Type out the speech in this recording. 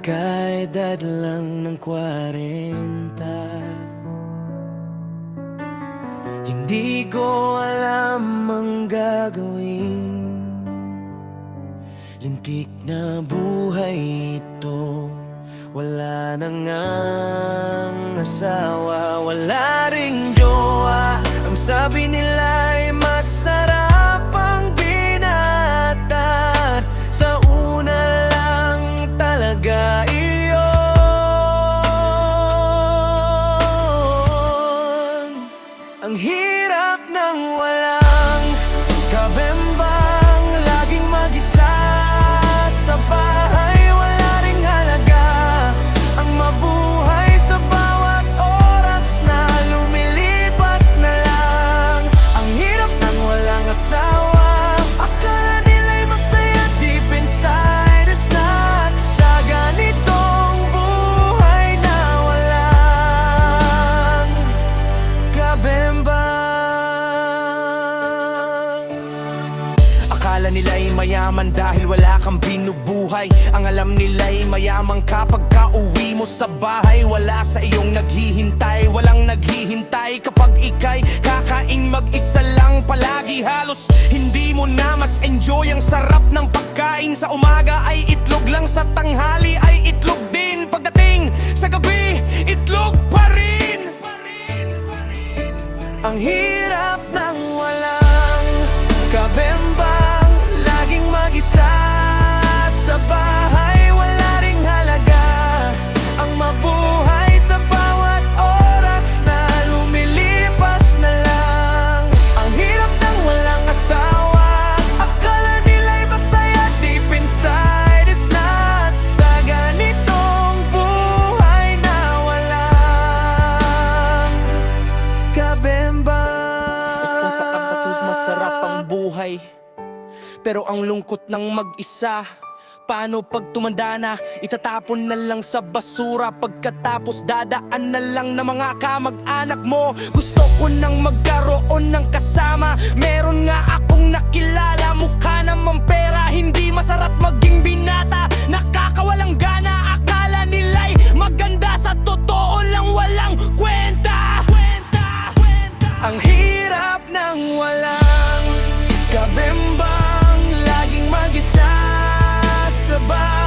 Pagkaedad lang ng 40, hindi ko alam ang gagawin. Lintik na buhay ito, wala na ngang asawa, wala ring jowa. Ang sabi nila ay masarap ang binata, sa una lang talaga iyon. Ang hirap ng walang kabembang, laging mag-isa sa bahay, wala ring halaga. Ang mabuhay sa bawat oras na lumilipas na lang. Ang hirap ng walang asawa, akala nila'y masaya, deep inside is not. Sa ganitong buhay na walang kabembang. Akala nila'y mayaman dahil wala kang binubuhay. Ang alam nila'y mayaman kapag ka-uwi mo sa bahay. Wala sa iyong naghihintay, walang naghihintay kapag ika'y kakain mag-isa lang palagi. Halos hindi mo na mas enjoy ang sarap ng pagkain. Sa umaga ay itlog lang, sa tanghali ay itlog din. Pagdating sa gabi, itlog pa rin. Ang hirap ng walang kabembang, laging mag-isa sa bahay, wala ring halaga. Ang mabuhay sa bawat oras na lumilipas na lang. Ang hirap ng walang asawa, akala nila'y masaya, deep inside is not. Sa ganitong buhay na walang kabembang. Kung sa kapatos masarap ang buhay, pero ang lungkot ng mag-isa. Paano pag tumanda na, itatapon na lang sa basura. Pagkatapos dadaan na lang ng mga kamag-anak mo. Gusto ko nang magkaroon ng kasama. Meron nga akong nakilala, mukha namang pera, hindi masarap maging binata. Nakakawalang gana, akala nila'y maganda, sa totoo lang walang kwenta. Ang hirap ng walang kabembang, laging mag-isa sa bahay.